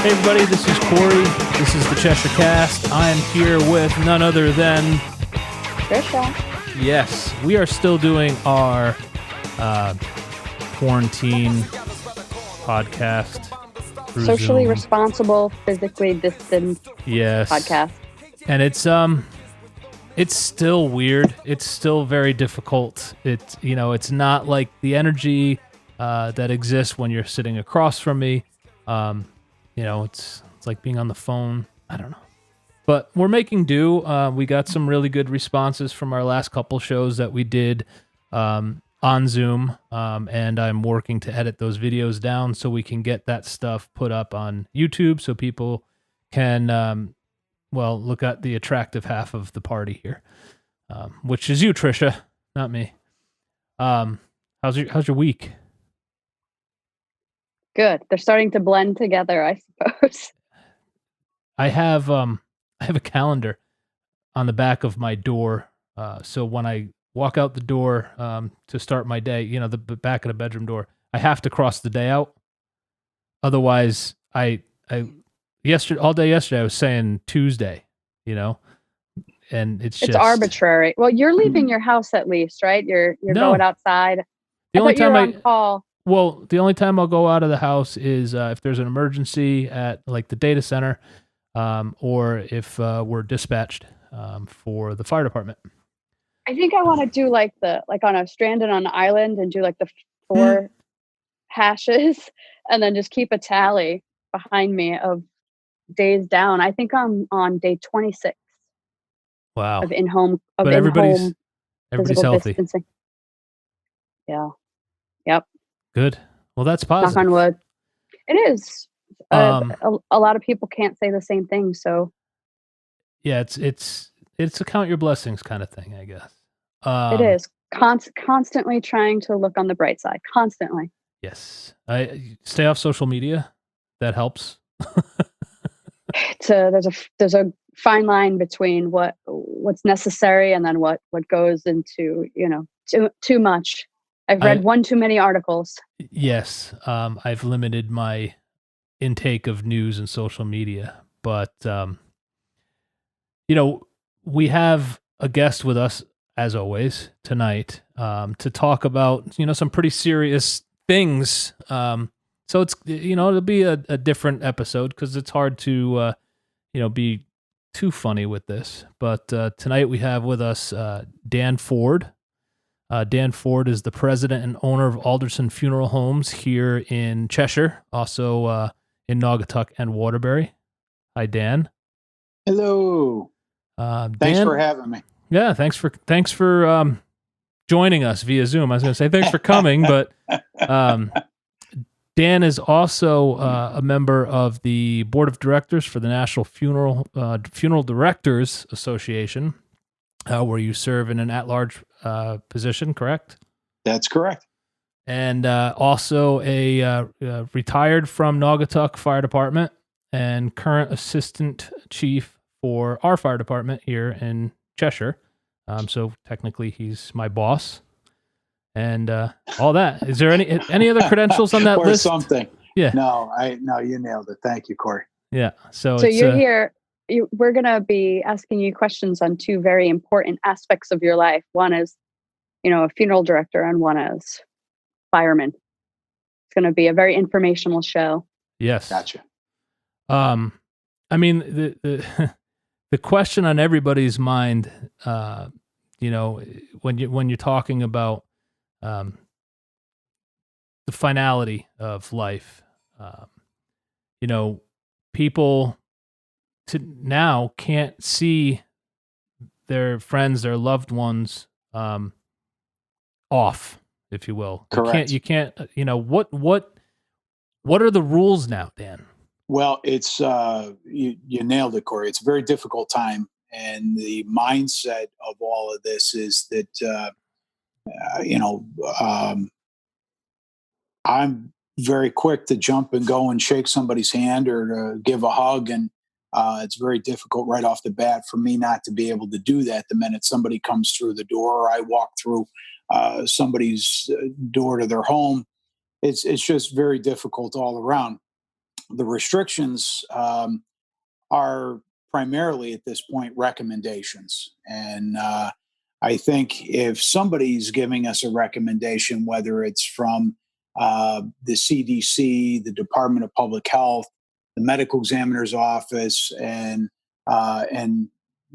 Hey everybody, this is Corey. This is the Cheshire Cast. I'm here with none other than Trisha. Yes, we are still doing our quarantine podcast. Socially Zoom. responsible, physically distant podcast. And it's still weird. It's still very difficult. It's not like the energy that exists when you're sitting across from me. It's like being on the phone. I don't know. But we're making do. We got some really good responses from our last couple shows that we did on Zoom. And I'm working to edit those videos down so we can get that stuff put up on YouTube so people can, look at the attractive half of the party here, which is you, Trisha, not me. How's your week? Good. They're starting to blend together, I suppose. I have a calendar on the back of my door. So when I walk out the door to start my day, the back of the bedroom door, I have to cross the day out. Otherwise, all day yesterday I was saying Tuesday, and it's arbitrary. Well, you're leaving your house at least, right? You're going outside. The only time on call. Well, the only time I'll go out of the house is if there's an emergency at like the data center, or if we're dispatched for the fire department. I think I want to do like on a stranded on an island and do like the 4 hashes and then just keep a tally behind me of days down. I think I'm on day 26. Wow. Of in-home everybody's healthy. Distancing. Yeah. Yep. Good. Well, that's positive. Knock on wood. It is. A lot of people can't say the same thing. So. Yeah, it's a count your blessings kind of thing, I guess. It is constantly trying to look on the bright side. Constantly. Yes. I stay off social media. That helps. There's a fine line between what's necessary and then what goes into too much. I've read one too many articles. Yes, I've limited my intake of news and social media, but we have a guest with us as always tonight to talk about some pretty serious things. So it's it'll be a different episode because it's hard to be too funny with this. But tonight we have with us Dan Ford. Dan Ford is the president and owner of Alderson Funeral Homes here in Cheshire, also in Naugatuck and Waterbury. Hi, Dan. Hello. Thanks for having me. Yeah, thanks for joining us via Zoom. I was going to say thanks for coming, but Dan is also a member of the board of directors for the National Funeral Directors Association, where you serve in an at-large position, correct? That's correct. And also a retired from Naugatuck Fire Department and current assistant chief for our fire department here in Cheshire. So technically he's my boss. And all that. Is there any other credentials on that or list? Something. Yeah. No, you nailed it. Thank you, Corey. Yeah. So you're here. We're going to be asking you questions on 2 very important aspects of your life. One is, a funeral director, and one is fireman. It's going to be a very informational show. Yes. Gotcha. I mean, the question on everybody's mind, when you're talking about the finality of life, people now can't see their friends, their loved ones, off, if you will. Correct. You can't. What are the rules now, Dan? Well, it's you nailed it, Corey. It's a very difficult time, and the mindset of all of this is that I'm very quick to jump and go and shake somebody's hand or to give a hug, and it's very difficult right off the bat for me not to be able to do that the minute somebody comes through the door or I walk through somebody's door to their home. It's just very difficult all around. The restrictions are primarily at this point recommendations. And I think if somebody's giving us a recommendation, whether it's from the CDC, the Department of Public Health, the medical examiner's office, and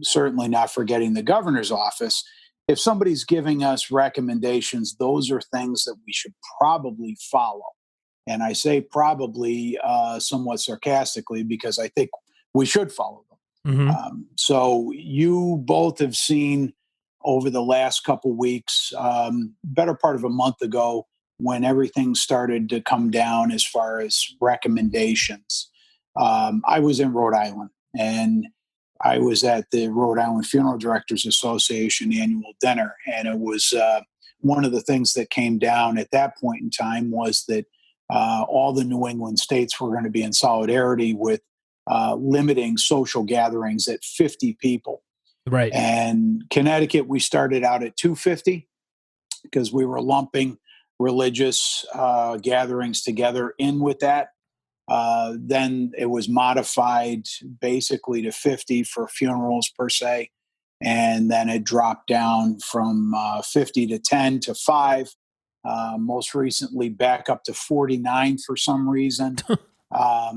certainly not forgetting the governor's office, if somebody's giving us recommendations, those are things that we should probably follow. And I say probably somewhat sarcastically because I think we should follow them. Mm-hmm. So you both have seen over the last couple weeks, better part of a month ago, when everything started to come down as far as recommendations. I was in Rhode Island, and I was at the Rhode Island Funeral Directors Association annual dinner, and it was one of the things that came down at that point in time was that all the New England states were going to be in solidarity with limiting social gatherings at 50 people. Right. And Connecticut, we started out at 250 because we were lumping religious gatherings together in with that. Then it was modified basically to 50 for funerals per se. And then it dropped down from 50 to 10 to 5. Most recently back up to 49 for some reason.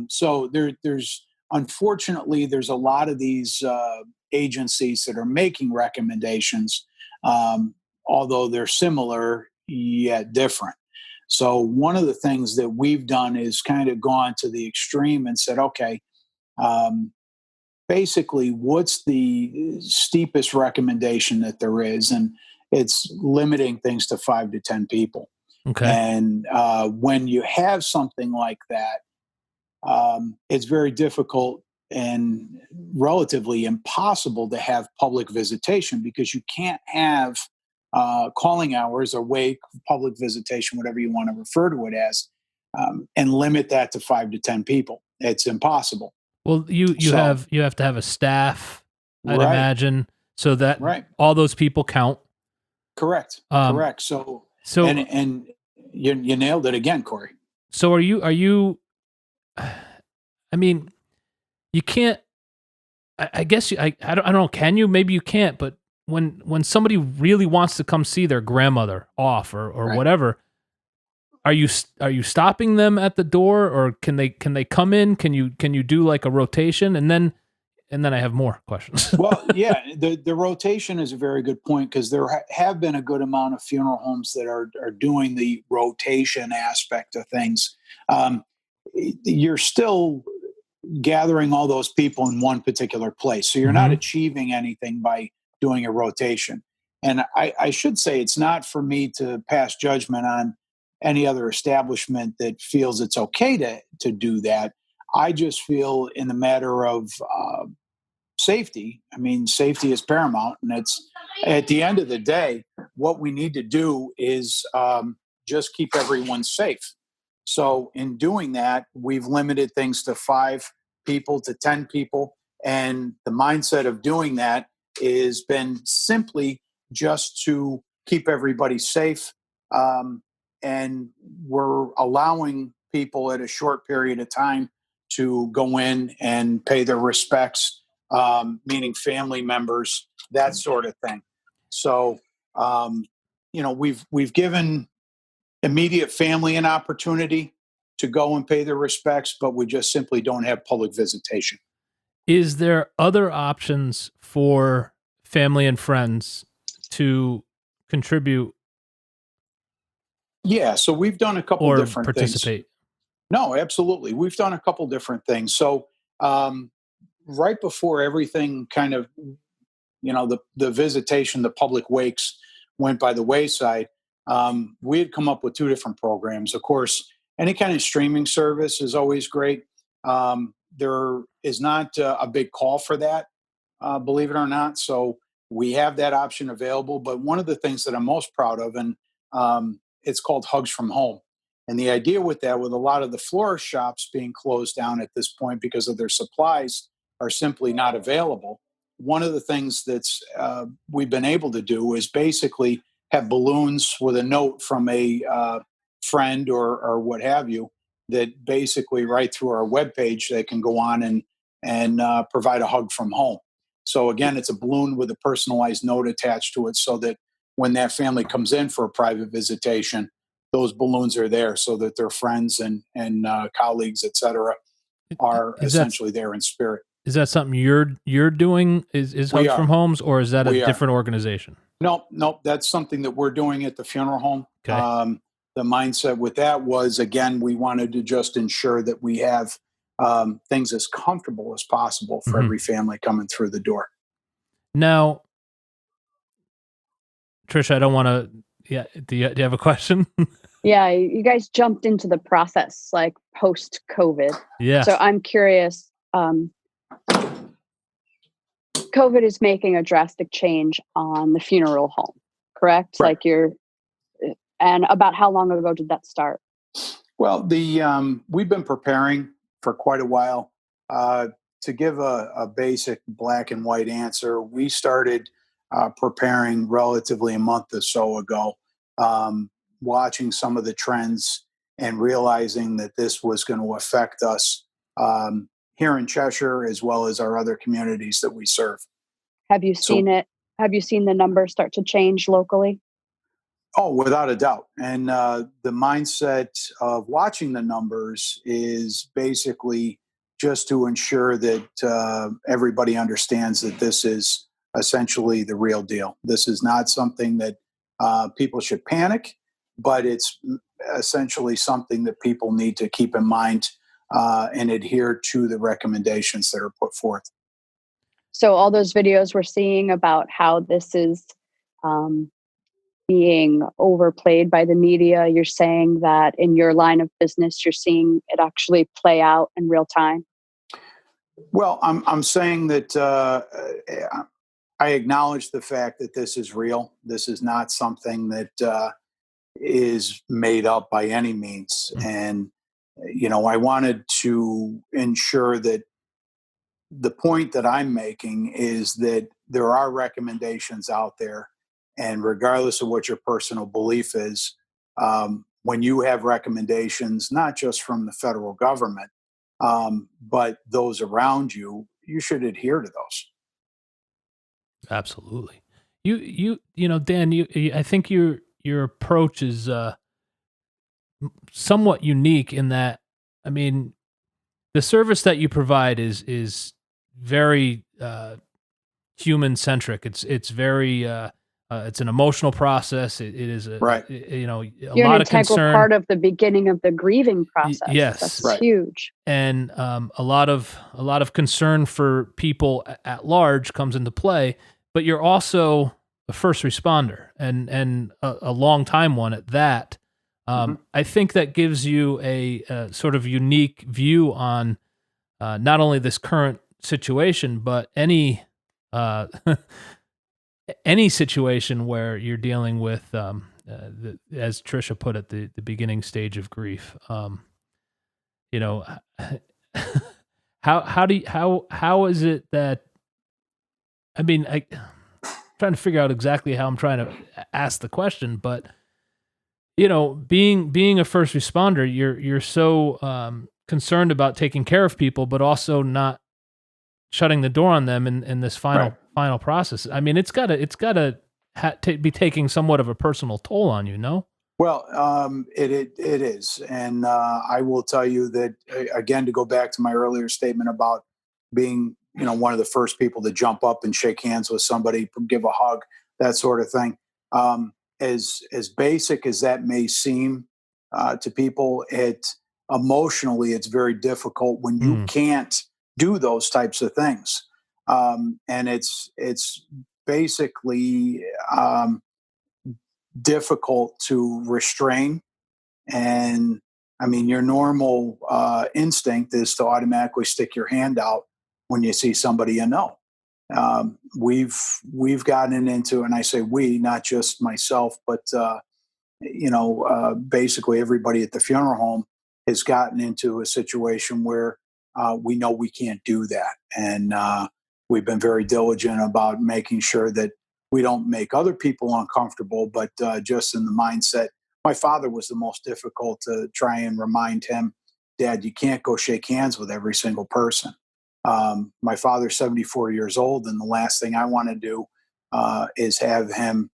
So there's unfortunately, there's a lot of these agencies that are making recommendations, although they're similar yet different. So one of the things that we've done is kind of gone to the extreme and said, okay, basically, what's the steepest recommendation that there is? And it's limiting things to 5 to 10 people. Okay. And when you have something like that, it's very difficult and relatively impossible to have public visitation because you can't have calling hours or wake, public visitation, whatever you want to refer to it as, and limit that to 5 to 10 people. It's impossible. Well, you So- have to have a staff, I'd Right. imagine, so that Right. all those people count. Correct. Correct. So and you nailed it again, Corey. So are you? I mean, you can't. I guess I don't know. Can you? Maybe you can't. But when somebody really wants to come see their grandmother off or Right. whatever, are you stopping them at the door, or can they come in? Can you do like a rotation and then I have more questions. Well, yeah, the rotation is a very good point because there have been a good amount of funeral homes that are doing the rotation aspect of things. You're still gathering all those people in one particular place, so you're not Mhm. achieving anything by doing a rotation. And I should say it's not for me to pass judgment on any other establishment that feels it's okay to do that. I just feel in the matter of safety. I mean, safety is paramount, and it's at the end of the day, what we need to do is just keep everyone safe. So, in doing that, we've limited things to 5 people to 10 people, and the mindset of doing that has been simply just to keep everybody safe. And we're allowing people at a short period of time to go in and pay their respects, meaning family members, that sort of thing. So, we've given immediate family an opportunity to go and pay their respects, but we just simply don't have public visitation. Is there other options for family and friends to contribute Yeah, so we've done a couple or different things. participate? No, absolutely. We've done a couple different things. So, right before everything kind of, the visitation, the public wakes went by the wayside, we had come up with 2 different programs. Of course, any kind of streaming service is always great. There is not a big call for that, believe it or not. So we have that option available. But one of the things that I'm most proud of, and it's called Hugs from Home. And the idea with that, with a lot of the florist shops being closed down at this point because of their supplies are simply not available, one of the things that's we've been able to do is basically have balloons with a note from a friend or what have you that basically right through our webpage, they can go on and provide a hug from home. So again, it's a balloon with a personalized note attached to it so that when that family comes in for a private visitation, those balloons are there so that their friends and colleagues, et cetera, are Is that essentially there in spirit. is that something you're doing? Is We Hugs from are. Homes, or is that a We are. different organization? Nope, nope. That's something that we're doing at the funeral home. Okay. The mindset with that was, again, we wanted to just ensure that we have things as comfortable as possible for Mhm. every family coming through the door. Now, Trisha, I don't want to. Yeah, do you have a question? Yeah, you guys jumped into the process like post COVID. Yes. So I'm curious. COVID is making a drastic change on the funeral home, correct? Right. And about how long ago did that start? Well, we've been preparing for quite a while. To give a basic black and white answer, we started preparing relatively a month or so ago, watching some of the trends and realizing that this was going to affect us here in Cheshire as well as our other communities that we serve. Have you So seen it? Have you seen the numbers start to change locally? Oh, without a doubt. And the mindset of watching the numbers is basically just to ensure that everybody understands that this is essentially the real deal. This is not something that people should panic, but it's essentially something that people need to keep in mind and adhere to the recommendations that are put forth. So all those videos we're seeing about how this is um, being overplayed by the media, you're saying that in your line of business, you're seeing it actually play out in real time? Well, I'm saying that I acknowledge the fact that this is real. This is not something that is made up by any means. Mm. And, I wanted to ensure that the point that I'm making is that there are recommendations out there. And regardless of what your personal belief is, when you have recommendations, not just from the federal government, but those around you, you should adhere to those. Absolutely. Dan, I think your approach is somewhat unique in that, I mean, the service that you provide is very human centric. It's very it's an emotional process. It is Right. a You're an lot of integral concern. part of the beginning of the grieving process. Yes. That's Right. huge. And a lot of concern for people at large comes into play. But you're also a first responder and a long time one at that. I think that gives you a sort of unique view on not only this current situation, but any any situation where you're dealing with, as Trisha put it, the beginning stage of grief. You know, how is it that, I mean, trying to figure out exactly how I'm trying to ask the question, but being a first responder, you're so concerned about taking care of people, but also not shutting the door on them in this final process. I mean, it's gotta be taking somewhat of a personal toll on you, no? Well, it is, and I will tell you that again, to go back to my earlier statement about being, one of the first people to jump up and shake hands with somebody, give a hug, that sort of thing. As basic as that may seem to people, emotionally it's very difficult when you Mm. can't do those types of things, and it's basically. Difficult to restrain. And I mean, your normal instinct is to automatically stick your hand out when you see somebody you know. We've gotten into, and I say we, not just myself, but basically everybody at the funeral home has gotten into a situation where we know we can't do that, and we've been very diligent about making sure that we don't make other people uncomfortable, but just in the mindset. My father was the most difficult to try and remind him Dad, you can't go shake hands with every single person. My father's 74 years old, and the last thing I want to do is have him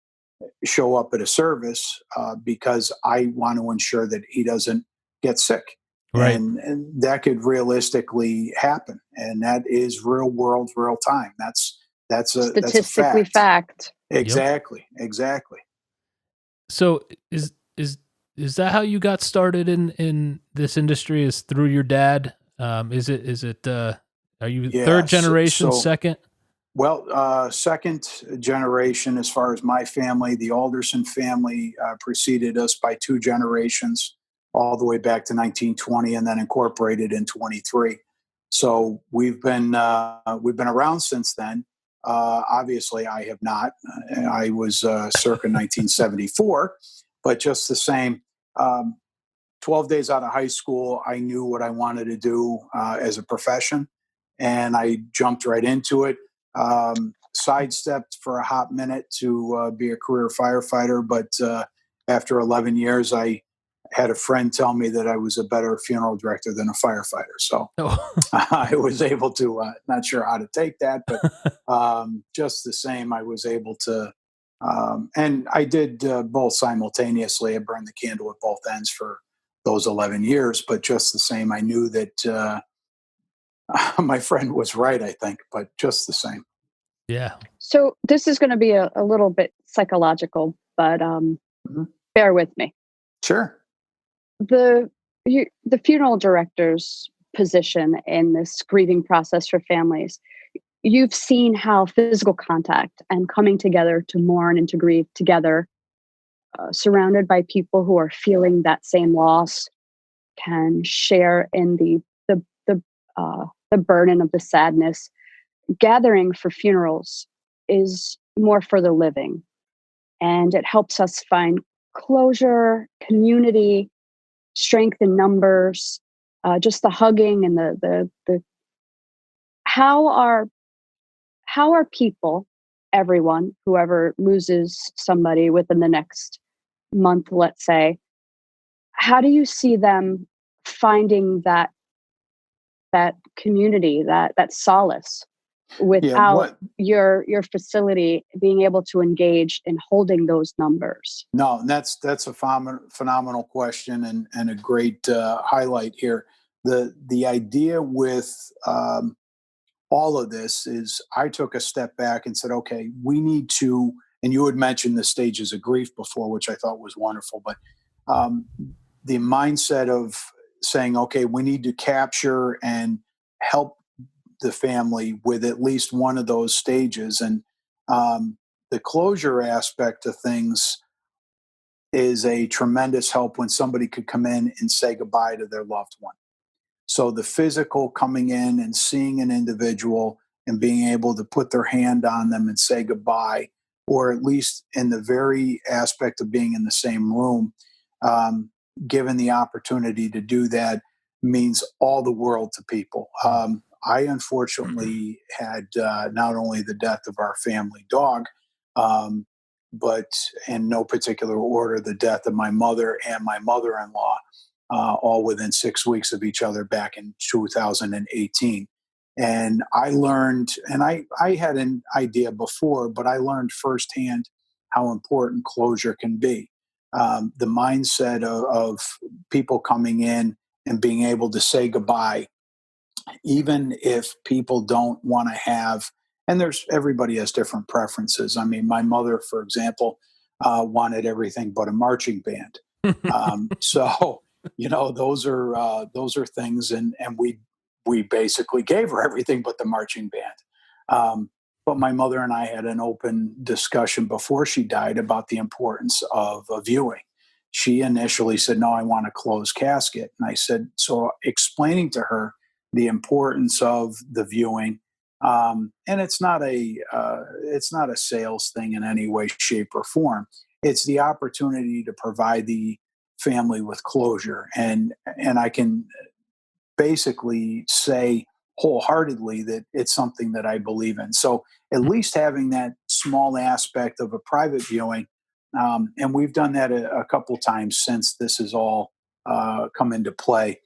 show up at a service because I want to ensure that he doesn't get sick. Right. And that could realistically happen. And that is real world, real time. That's a Statistically fact. fact. Yep. Exactly. So is that how you got started in this industry? Is through your dad? Is it are you third Yes. generation, So, second? well, second generation as far as my family, the Alderson family preceded us by two generations, all the way back to 1920, and then incorporated in 23. So we've been around since then. Obviously, I have not. I was circa 1974, but just the same. Um, 12 days out of high school, I knew what I wanted to do as a profession, and I jumped right into it. Sidestepped for a hot minute to be a career firefighter, but after 11 years, I had a friend tell me that I was a better funeral director than a firefighter. So Oh. I was able to, not sure how to take that, but just the same, I was able to. And I did both simultaneously. I burned the candle at both ends for those 11 years, but just the same, I knew that my friend was right, I think, but just the same. Yeah. So this is going to be a little bit psychological, but Mhm. bear with me. Sure. The funeral director's position in this grieving process for families, you've seen how physical contact and coming together to mourn and to grieve together, surrounded by people who are feeling that same loss, can share in the burden of the sadness. Gathering for funerals is more for the living, and it helps us find closure, community, strength in numbers, just the hugging and the how are how are people, everyone, whoever loses somebody within the next month, let's say, how do you see them finding that community, that solace Yeah. without your facility being able to engage in holding those numbers? No, and that's a phenomenal question and a great highlight here. The idea with all of this is I took a step back and said, okay, we need to, and you had mentioned the stages of grief before, which I thought was wonderful, but um, the mindset of saying, okay, we need to capture and help the family with at least one of those stages. And the closure aspect of things is a tremendous help when somebody could come in and say goodbye to their loved one. So the physical coming in and seeing an individual and being able to put their hand on them and say goodbye, or at least in the very aspect of being in the same room, um, given the opportunity to do that means all the world to people. I unfortunately had not only the death of our family dog, um, but in no particular order, the death of my mother and my mother in law, all within 6 weeks of each other back in 2018. And I learned, and I had an idea before, but I learned firsthand how important closure can be. The mindset of people coming in and being able to say goodbye, even if people don't want to have, and there's everybody has different preferences. I mean, my mother, for example, wanted everything but a marching band. So those are things, and we basically gave her everything but the marching band. But my mother and I had an open discussion before she died about the importance of a viewing. She initially said, "No, I want a closed casket," and I said, so explaining to her the importance of the viewing. And it's not a sales thing in any way, shape, or form. It's the opportunity to provide the family with closure, and I can basically say wholeheartedly that it's something that I believe in. So at least having that small aspect of a private viewing, and we've done that a couple times since this has all come into play.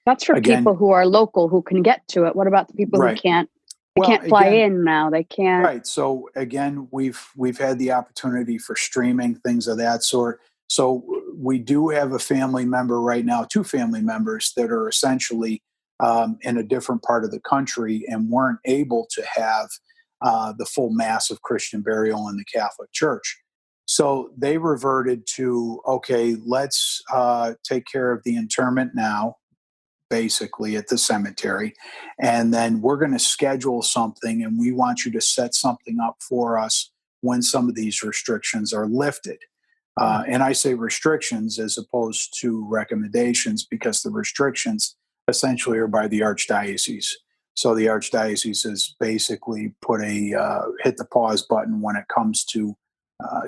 That's for Again, people who are local who can get to it. What about the people who right. can't? They Well, can't fly again, in now. They can't. right. So again, we've had the opportunity for streaming, things of that sort. So we do have a family member right now, two family members that are essentially in a different part of the country and weren't able to have the full mass of Christian burial in the Catholic Church. So they reverted to, okay, let's take care of the interment now, basically at the cemetery, and then we're going to schedule something and we want you to set something up for us when some of these restrictions are lifted. And I say restrictions as opposed to recommendations, because the restrictions essentially are by the archdiocese. So the archdiocese has basically put a hit the pause button when it comes to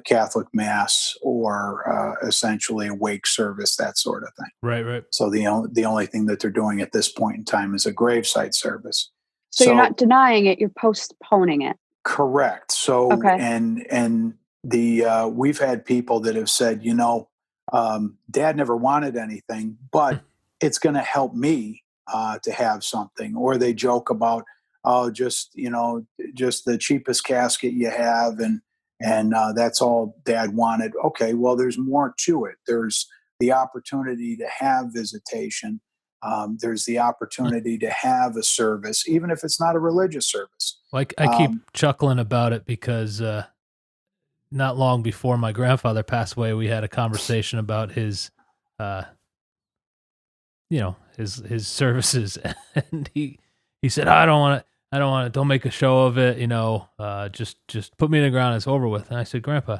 Catholic mass or essentially a wake service, that sort of thing. Right, right. So the only thing that they're doing at this point in time is a graveside service. So you're not So denying it. You're postponing it. correct. So Okay. and the we've had people that have said, Dad never wanted anything, but it's going to help me to have something. Or they joke about, oh, just the cheapest casket you have, and that's all Dad wanted. Okay, well, there's more to it. There's the opportunity to have visitation. There's the opportunity to have a service, even if it's not a religious service. Like I keep chuckling about it because not long before my grandfather passed away, we had a conversation about his, his services, and he said, I don't want to, don't make a show of it, just put me in the ground, it's over with. And I said, Grandpa,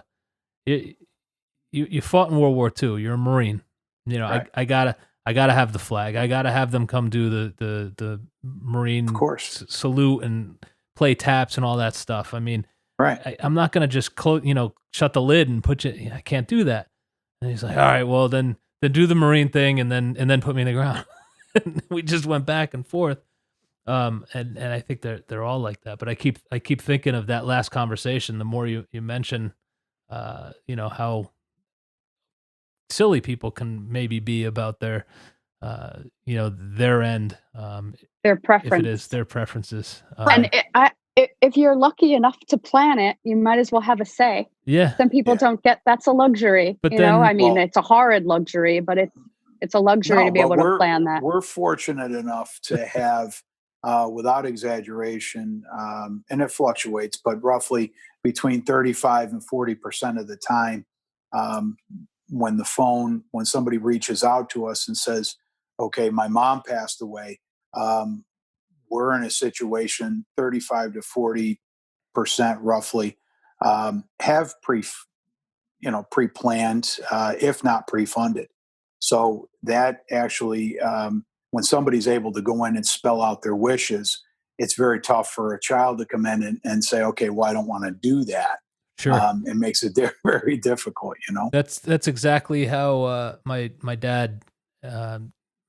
you fought in World War II, you're a Marine, Right. I gotta have the flag, I gotta have them come do the Marine Of course. salute and play taps and all that stuff. I mean, Right. I'm not gonna just shut the lid and put you. I can't do that. And he's like, all right, well then do the Marine thing and then put me in the ground. And we just went back and forth. And I think they're all like that. But I keep thinking of that last conversation. The more you mention, how silly people can maybe be about their, their end. Their If it is preference. their preferences. And if you're lucky enough to plan it, you might as well have a say. Yeah. Some people Yeah. don't get that's a luxury. But I then, mean, Well, it's a horrid luxury, but it's a luxury no, to be but able to plan that. we're fortunate enough to have, without exaggeration, and it fluctuates, but roughly between 35 and 40% of the time, um, when somebody reaches out to us and says, "Okay, my mom passed away," um, we're in a situation 35 to 40% roughly have pre-planned, if not pre-funded. So that actually, when somebody's able to go in and spell out their wishes, it's very tough for a child to come in and say, okay, well, I don't want to do that. sure. It makes it very difficult. That's exactly how my dad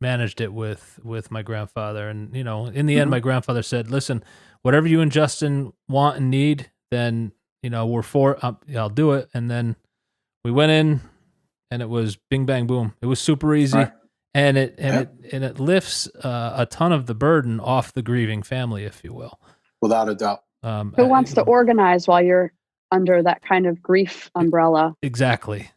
managed it with my grandfather, and in the end, Hmm. my grandfather said, "Listen, whatever you and Justin want and need, then we're for. I'll do it." And then we went in, and it was bing bang boom. It was super easy, Right. and Yep. it lifts a ton of the burden off the grieving family, if you will. Without a doubt. Who wants to organize while you're under that kind of grief umbrella? Exactly.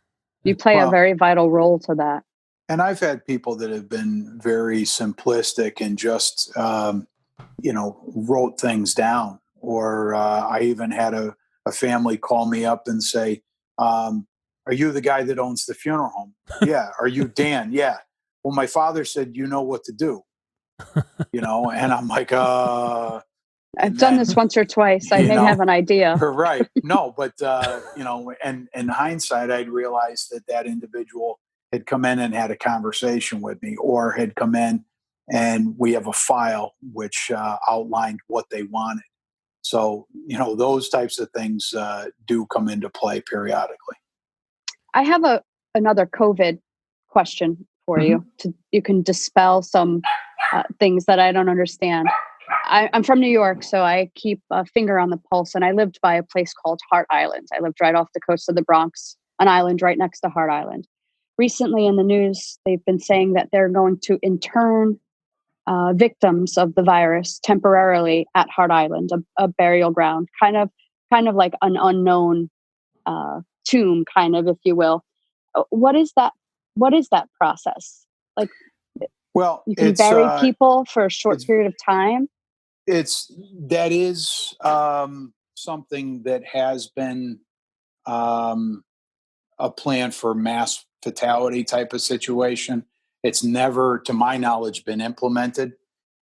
You play a Well, very vital role to that. and I've had people that have been very simplistic and just, wrote things down. Or I even had a family call me up and say, "Are you the guy that owns the funeral home?" Yeah. Are you Dan? Yeah. Well, my father said, "You know what to do," and I'm like, I've and done this then, once or twice. I you may know, have an idea. right. No, but and in hindsight, I'd realized that individual had come in and had a conversation with me, or had come in and we have a file which outlined what they wanted. So those types of things do come into play periodically. I have another COVID question for Hmm. you. You can dispel some things that I don't understand. I'm from New York, so I keep a finger on the pulse. And I lived by a place called Hart Island. I lived right off the coast of the Bronx, an island right next to Hart Island. Recently in the news, they've been saying that they're going to intern victims of the virus temporarily at Hart Island, a burial ground, kind of like an unknown tomb, kind of, if you will. What is that? What is that process? Like, Well, you can bury people for a short it's period of time. that is something that has been a plan for mass fatality type of situation. It's never, to my knowledge, been implemented.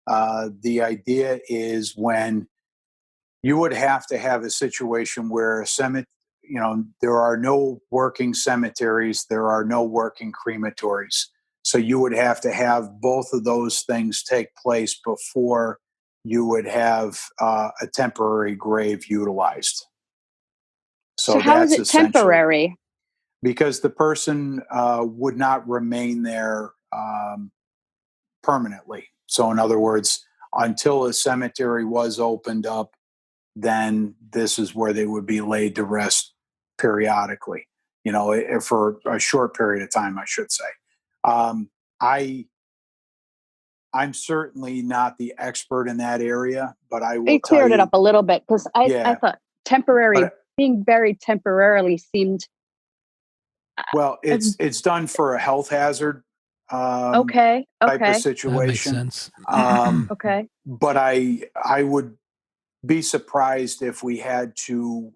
The idea is when you would have to have a situation where there are no working cemeteries, there are no working crematories. So you would have to have both of those things take place before you would have a temporary grave utilized. So how is that's it temporary? because the person would not remain there permanently. So, in other words, until a cemetery was opened up, then this is where they would be laid to rest periodically, for a short period of time, I should say. Um, I, I'm certainly not the expert in that area, but I will You tell cleared it you, up a little bit, because I yeah, thought temporary, but being buried temporarily seemed well, as it's done for a health hazard um, okay. type of Okay. That makes situation. sense. Okay. But I would be surprised if we had to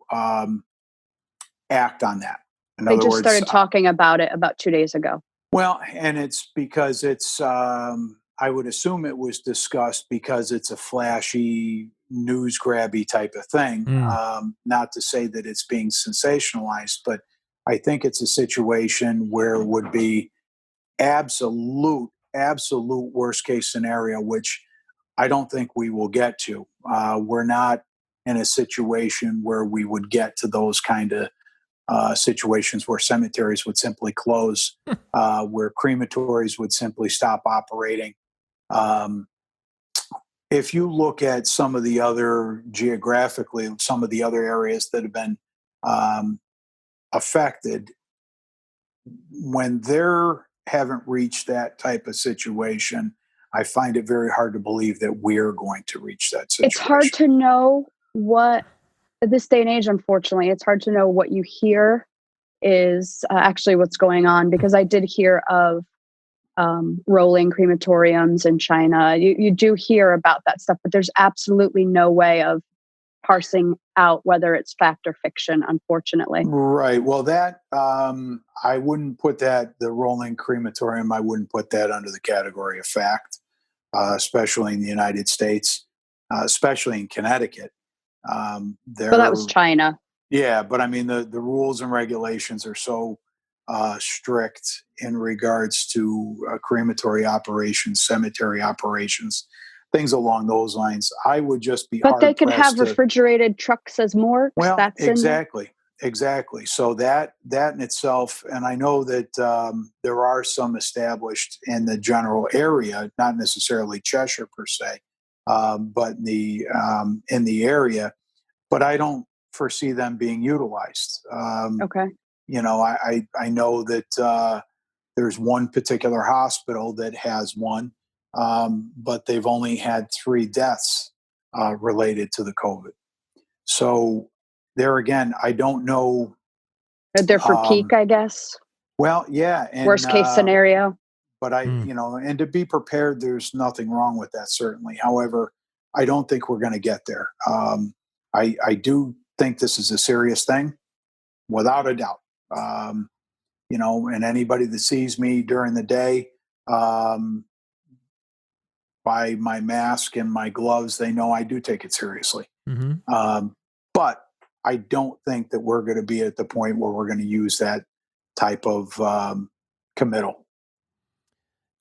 act on that. In They other just words, started talking about it about 2 days ago. well, and it's because I would assume it was discussed because it's a flashy, news grabby type of thing. Mm. Not to say that it's being sensationalized, but I think it's a situation where it would be absolute worst case scenario, which I don't think we will get to. We're not in a situation where we would get to those kind of situations where cemeteries would simply close, where crematories would simply stop operating. Um, if you look at some of the other geographically, some of the other areas that have been um, affected, when they're haven't reached that type of situation, I find it very hard to believe that we're going to reach that It's hard situation. to know what, at this day and age, unfortunately, it's hard to know what you hear is actually what's going on, because I did hear of rolling crematoriums in China. You do hear about that stuff, but there's absolutely no way of parsing out whether it's fact or fiction, unfortunately. Right. Well, I wouldn't put the rolling crematorium, I wouldn't put that under the category of fact, especially in the United States, especially in Connecticut. But that was There China. Yeah, but I mean the rules and regulations are so strict in regards to crematory operations, cemetery operations, things along those lines. I would just be But they hard could have pressed to. refrigerated trucks as morgues. Well, That's in there. exactly. So that in itself, and I know that there are some established in the general area, not necessarily Cheshire per se, but in the area, but I don't foresee them being utilized. Okay. I know that there's one particular hospital that has one, but they've only had 3 deaths related to the COVID. So there again, I don't know. They're for peak, Um, I guess. well, yeah, and Worst case scenario. but Mm. and to be prepared, there's nothing wrong with that, certainly. However, I don't think we're going to get there. I do think this is a serious thing, without a doubt. Um, and anybody that sees me during the day, um, by my mask and my gloves, they know I do take it seriously. Hmm. But I don't think that we're going to be at the point where we're going to use that type of committal.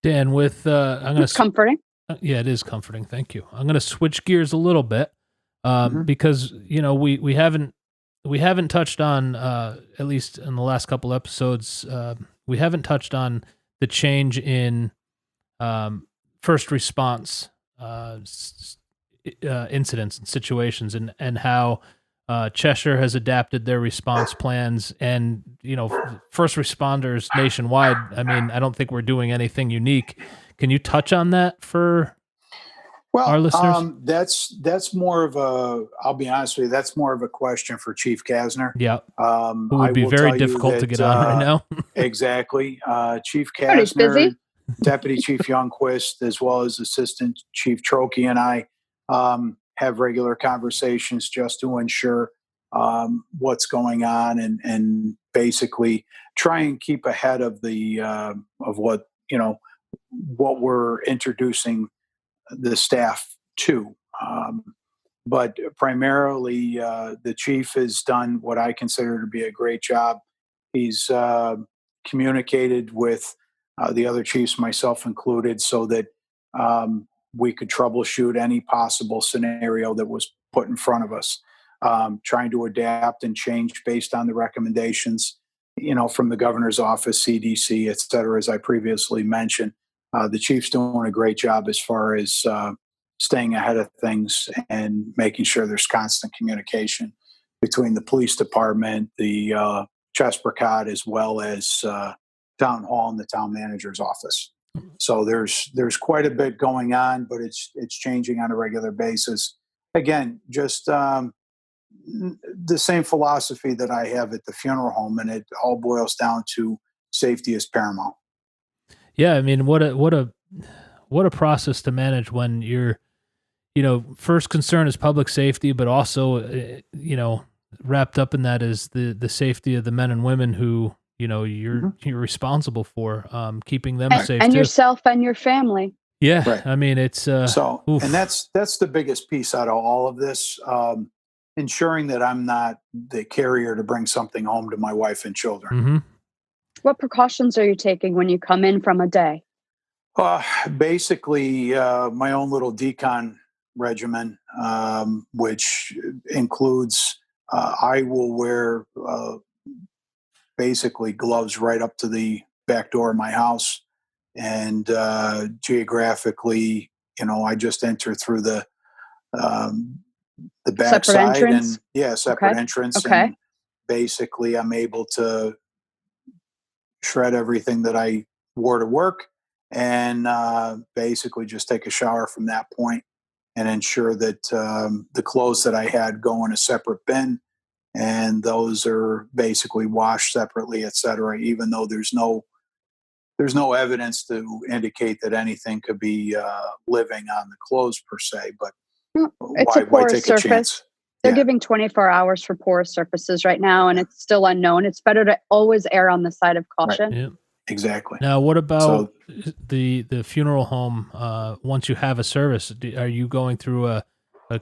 Dan, with I'm gonna It's comforting. yeah, it is comforting. Thank you. I'm gonna switch gears a little bit Mhm. because we haven't touched on at least in the last couple episodes we haven't touched on the change in first response incidents and situations, and how Cheshire has adapted their response plans, and first responders nationwide. I mean, I don't think we're doing anything unique. Can you touch on that for our Well, listeners? that's more of a. I'll be honest with you. That's more of a question for Chief Kasner. Yeah, who I would be will very tell you difficult to that get on right now. exactly. Chief But he's Kasner, busy. Deputy Chief Youngquist, as well as Assistant Chief Trokey, and I have regular conversations just to ensure what's going on and basically try and keep ahead of the of what what we're introducing the staff to. But primarily, the chief has done what I consider to be a great job. He's communicated with the other chiefs, myself included, so that we could troubleshoot any possible scenario that was put in front of us. Trying to adapt and change based on the recommendations, from the governor's office, CDC, et cetera, as I previously mentioned. The chief's doing a great job as far as staying ahead of things and making sure there's constant communication between the police department, the Chespercott, as well as town hall and the town manager's office. So there's quite a bit going on, but it's changing on a regular basis. Again, just the same philosophy that I have at the funeral home, and it all boils down to safety is paramount. Yeah, I mean, what a process to manage when you're, first concern is public safety, but also, wrapped up in that is the safety of the men and women who, you're responsible for, keeping them safe And too. yourself and your family. Yeah, Right. I mean, it's So, oof. and that's the biggest piece out of all of this. Ensuring that I'm not the carrier to bring something home to my wife and children. Mm-hmm. What precautions are you taking when you come in from a day? Basically, my own little decon regimen, which includes I will wear basically gloves right up to the back door of my house, and geographically, I just enter through the back Separate side, entrance? and separate Okay. entrance, Okay. and basically I'm able to shred everything that I wore to work, and basically just take a shower from that point and ensure that the clothes that I had go in a separate bin, and those are basically washed separately, et cetera, even though there's no evidence to indicate that anything could be living on the clothes per se, but It's a why porous take a surface. chance? They're Yeah. giving 24 hours for porous surfaces right now, and it's still unknown. It's better to always err on the side of caution. Yeah. Exactly. Now, what about So the funeral home? Once you have a service, are you going through a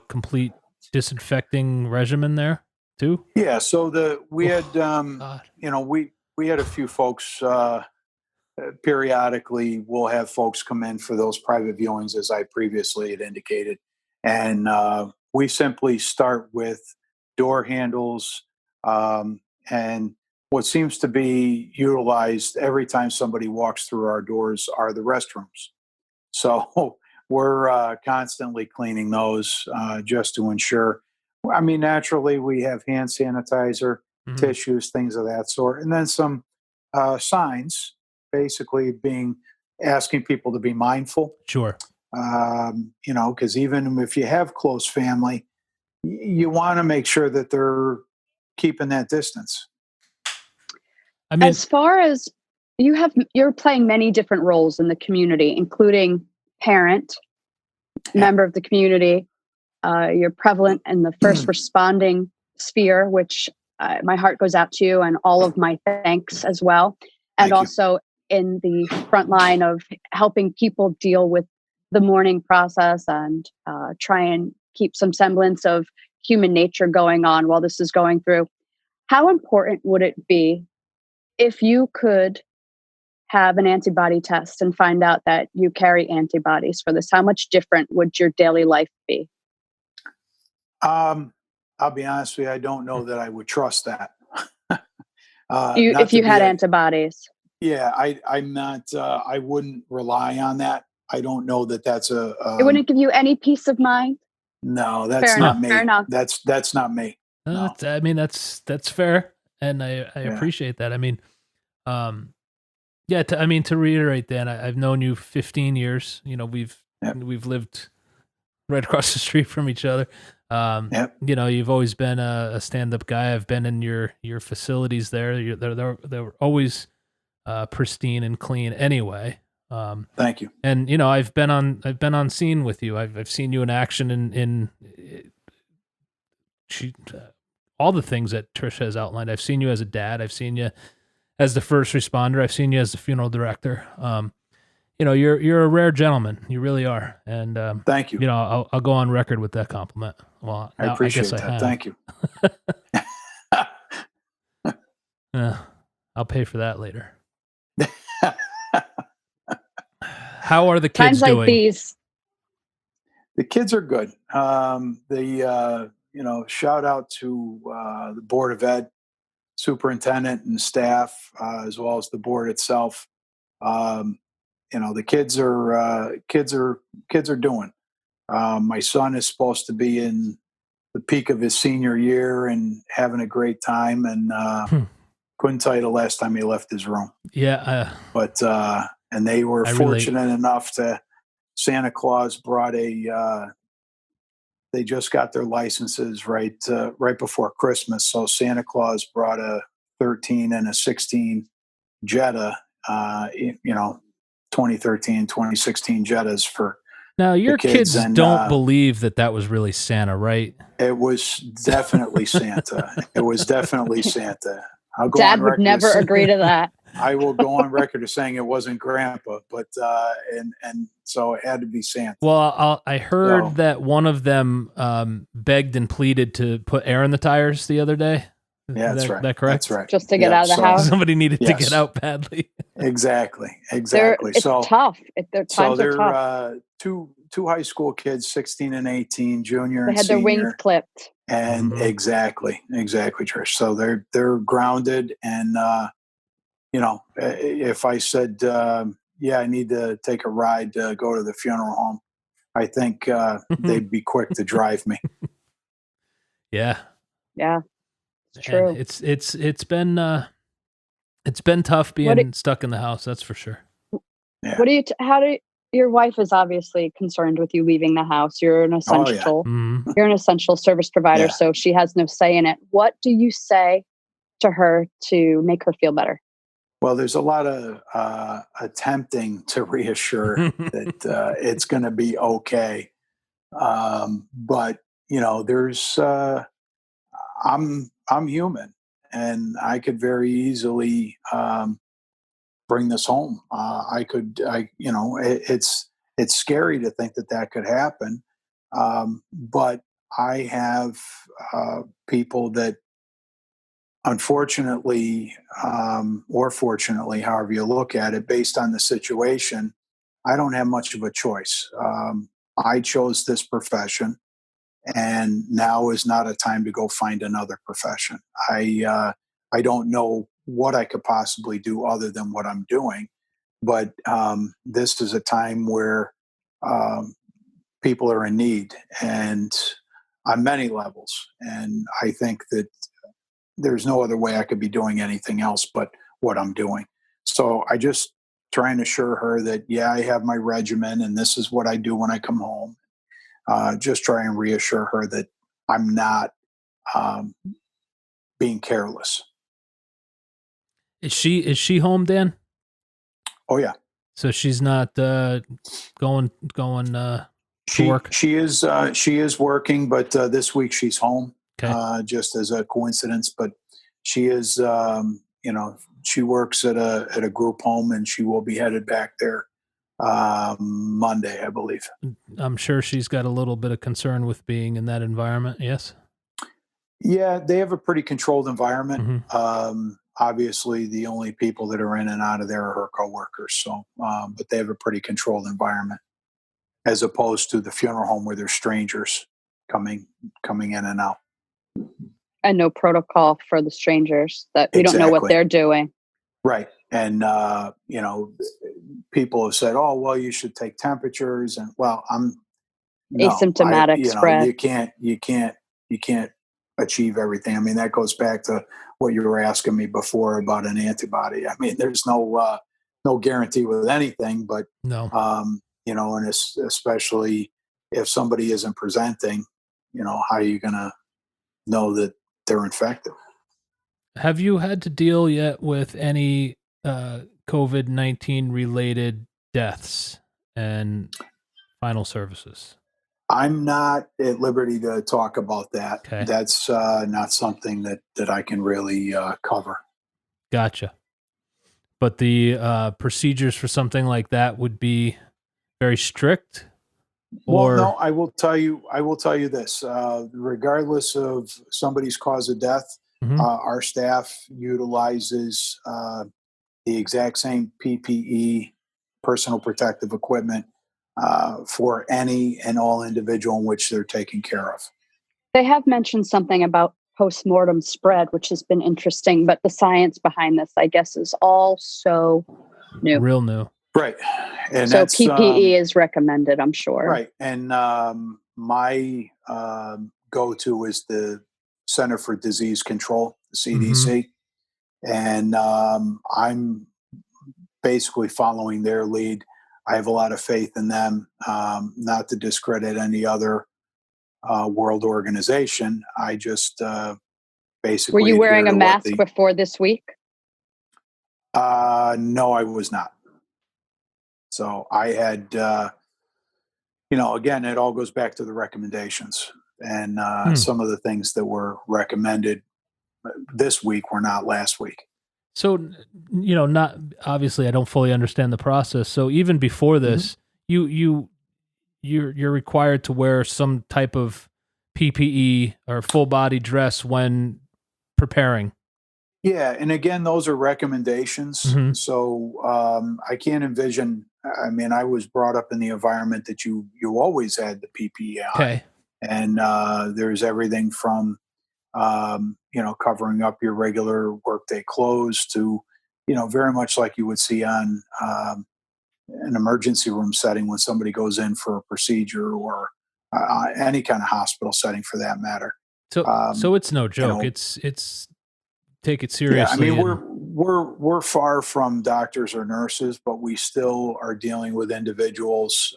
complete disinfecting regimen there too? yeah, so we had God. we had a few folks periodically. We'll have folks come in for those private viewings, as I previously had indicated, and we simply start with door handles, and what seems to be utilized every time somebody walks through our doors are the restrooms. So we're constantly cleaning those just to ensure. I mean, naturally, we have hand sanitizer, Mhm. tissues, things of that sort, and then some signs, basically being asking people to be mindful. Sure. Because even if you have close family, you want to make sure that they're keeping that distance. I mean, As far as you're playing many different roles in the community, including parent, Yeah. member of the community. You're prevalent in the first responding sphere, which my heart goes out to you, and all of my thanks as well. And Thank you. also in the front line of helping people deal with the mourning process and try and keep some semblance of human nature going on while this is going through. How important would it be if you could have an antibody test and find out that you carry antibodies for this? How much different would your daily life be? I'll be honest with you, I don't know that I would trust that. If you had antibodies. Yeah, I'm not. I wouldn't rely on that. I don't know that that's a. It wouldn't give you any peace of mind. No, that's Fair not enough. me. Fair enough. That's not me. No. I mean, that's fair, and I Yeah. appreciate that. I mean, yeah. To reiterate, Dan, I've known you 15 years. Yep. We've lived right across the street from each other. Yep. You know, you've always been a stand-up guy. I've been in your facilities there. They're always pristine and clean anyway. Thank you. And you know, I've been on scene with you. I've seen you in action in all the things that Trish has outlined. I've seen you as a dad. I've seen you as the first responder. I've seen you as the funeral director. You know, you're a rare gentleman. You really are. And Thank you. You know, I'll go on record with that compliment. Well, I now appreciate guess that. I have. Thank you. I'll pay for that later. How are the kids Times like doing? these. The kids are good. You know, shout out to the Board of Ed, superintendent and staff, as well as the board itself. You know, the kids are doing. My son is supposed to be in the peak of his senior year and having a great time, and couldn't tell you the last time he left his room. Yeah, but and they were fortunate enough to Santa Claus brought they just got their licenses right before Christmas, so Santa Claus brought a 13 and a 16 Jetta, you know, 2013, 2016 Jettas for. Now, your kids don't believe that was really Santa, right? It was definitely Santa. It was definitely Santa. I'll go Dad on would record never agree to that. I will go on record as saying it wasn't Grandpa, but and so it had to be Santa. Well, I heard that one of them begged and pleaded to put air in the tires the other day. Yeah, that's right. That correct? That's right. Just to get out of the house. Somebody needed to get out badly. Exactly. It's tough. Their times are tough. Two high school kids, 16 and 18, junior they and had senior. Their wings clipped. And exactly, Trish. So they're grounded, and you know, if I said, yeah, I need to take a ride to go to the funeral home, I think they'd be quick to drive me. Yeah. Yeah. It's true. And it's been tough being stuck in the house, that's for sure. Yeah. Your wife is obviously concerned with you leaving the house. You're an essential. You're an essential service provider, so she has no say in it. What do you say to her to make her feel better? Well, there's a lot of attempting to reassure that it's going to be okay. But you know, there's I'm human, and I could very easily bring this home. You know, it's scary to think that could happen. But I have people that, unfortunately, or fortunately, however you look at it, based on the situation, I don't have much of a choice. I chose this profession, and now is not a time to go find another profession. I don't know what I could possibly do other than what I'm doing, but this is a time where people are in need, and on many levels. And I think that there's no other way I could be doing anything else but what I'm doing. So I just try and assure her that, yeah, I have my regimen, and this is what I do when I come home. Just try and reassure her that I'm not being careless. Is she home, Dan? Oh yeah. So she's not going to work. She is working, but this week she's home. Okay. Just as a coincidence, but she is. You know, she works at a group home, and she will be headed back there Monday, I believe. I'm sure she's got a little bit of concern with being in that environment. Yes. Yeah, they have a pretty controlled environment. Obviously, the only people that are in and out of there are her coworkers. So, but they have a pretty controlled environment, as opposed to the funeral home where there's strangers coming in and out. And no protocol for the strangers, that we don't know what they're doing. Right. And, you know, people have said, oh, well, you should take temperatures. And well, asymptomatic spread. You can't achieve everything. I mean, that goes back to what you were asking me before about an antibody. I mean, there's no guarantee with anything, but, no. You know, and especially if somebody isn't presenting, how are you going to know that they're infected? Have you had to deal yet with any COVID-19 related deaths and final services? I'm not at liberty to talk about that. Okay. That's not something that I can really cover. Gotcha. But the procedures for something like that would be very strict? Well, Or no, I will tell you this. Regardless of somebody's cause of death, Mhm. our staff utilizes the exact same PPE, personal protective equipment, for any and all individual in which they're taken care of. They have mentioned something about post-mortem spread, which has been interesting, but the science behind this, I guess, is all so new. real new. Right. And So that's PPE is recommended, I'm sure. right. And my go-to is the Center for Disease Control, the CDC. And I'm basically following their lead. I have a lot of faith in them, not to discredit any other world organization. I just basically Were you adhere wearing a to what mask before this week? no, I was not. So I had, again, it all goes back to the recommendations, and some of the things that were recommended this week were not last week. So, not obviously, I don't fully understand the process. So even before this, you're required to wear some type of PPE or full body dress when preparing. Yeah, and again, those are recommendations. Mhm. So I can't envision. I mean, I was brought up in the environment that you always had the PPE on, Okay. and there's everything from covering up your regular workday clothes to very much like you would see on an emergency room setting when somebody goes in for a procedure or any kind of hospital setting for that matter. So it's no joke. know, It's take it Yeah, I mean seriously. we're far from doctors or nurses, but we still are dealing with individuals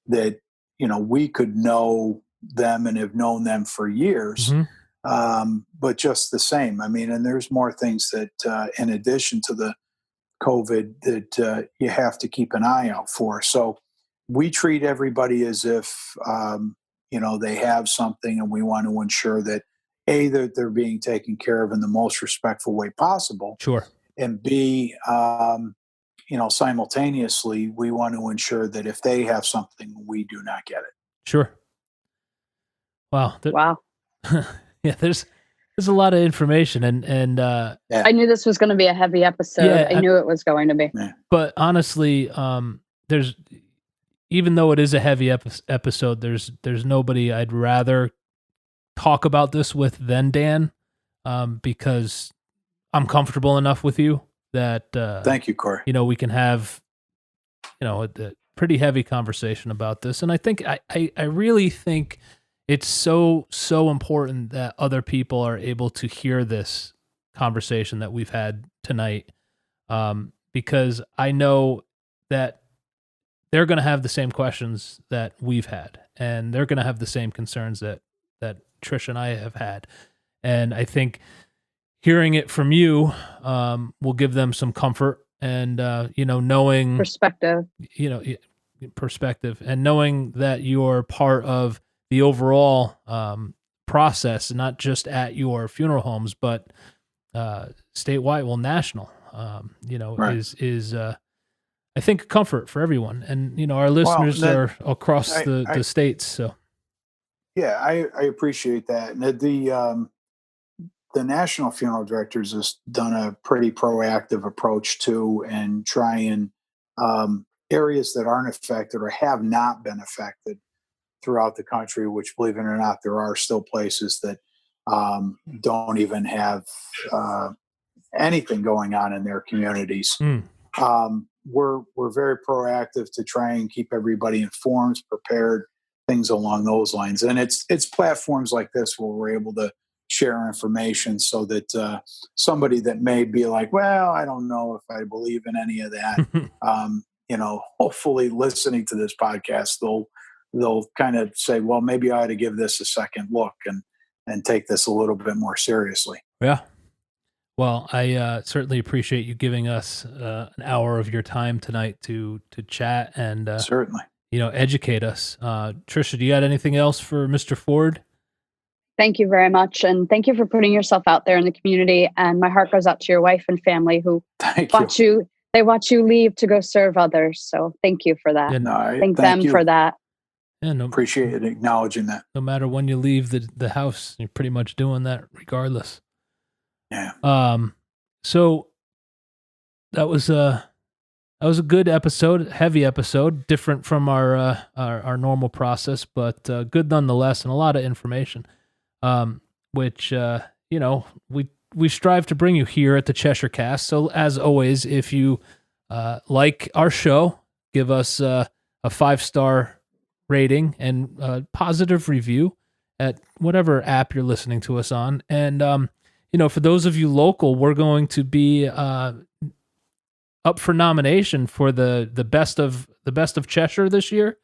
that we could know them and have known them for years. Mhm. But just the same, I mean, and there's more things that, in addition to the COVID, that you have to keep an eye out for. So we treat everybody as if they have something, and we want to ensure that that they're being taken care of in the most respectful way possible, Sure. and B, simultaneously, we want to ensure that if they have something, we do not get it. Sure. Wow. Wow. Yeah, there's a lot of information and Yeah. I knew this was going to be a heavy episode. Yeah, I knew it was going to be. Yeah. but honestly, there's even though it is a heavy episode, there's nobody I'd rather talk about this with than Dan, because I'm comfortable enough with you that Thank you, Corey. we can have a pretty heavy conversation about this, and I think I really think it's so important that other people are able to hear this conversation that we've had tonight, because I know that they're going to have the same questions that we've had, and they're going to have the same concerns that Trish and I have had. And I think hearing it from you will give them some comfort and, knowing Perspective. perspective and knowing that you're part of the overall process, not just at your funeral homes, but statewide, well, national, Right. is I think a comfort for everyone. And, our listeners are across the states. So. Yeah, I appreciate that. And the National Funeral Directors has done a pretty proactive approach to and trying areas that aren't affected or have not been affected throughout the country, which, believe it or not, there are still places that don't even have anything going on in their communities. We're very proactive to try and keep everybody informed, prepared, things along those lines. And it's platforms like this where we're able to share information so that somebody that may be like, well, I don't know if I believe in any of that, hopefully listening to this podcast, they'll kind of say, well, maybe I ought to give this a second look and take this a little bit more seriously. Yeah. Well, I certainly appreciate you giving us an hour of your time tonight to chat and Certainly. educate us. Trisha, do you got anything else for Mr. Ford? Thank you very much. And thank you for putting yourself out there in the community. And my heart goes out to your wife and family who Thank you. They watch you leave to go serve others. So thank you for that. Yeah, Thank them you. for that. Yeah, Appreciate it, acknowledging that. No matter when you leave the house, you're pretty much doing that regardless. Yeah. So that was a good episode, heavy episode, different from our normal process, but good nonetheless, and a lot of information. Which we strive to bring you here at the Cheshire Cast. So as always, if you like our show, give us a 5-star rating and a positive review at whatever app you're listening to us on. And for those of you local, we're going to be up for nomination for the best of Cheshire this year,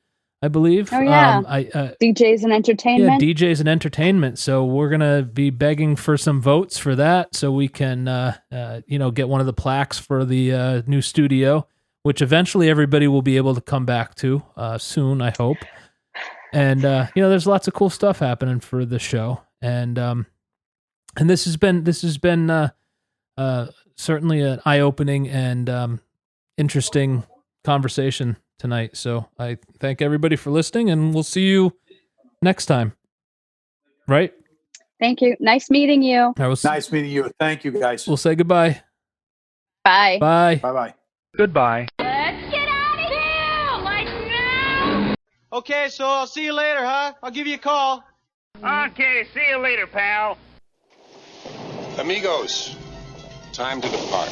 I believe. Oh yeah. DJs and entertainment. Yeah, DJs and entertainment. So we're gonna be begging for some votes for that, so we can get one of the plaques for the new studio, which eventually everybody will be able to come back to soon, I hope. And there's lots of cool stuff happening for the show, and this has been certainly an eye-opening and interesting conversation tonight. So I thank everybody for listening, and we'll see you next time. Right? Thank you. Nice meeting you. Nice meeting you. Thank you, guys. We'll say goodbye. Bye. Bye. Bye-bye. Goodbye. Let's get out of here! Like now! Okay, so I'll see you later, huh? I'll give you a call. Okay, see you later, pal. Amigos, time to depart.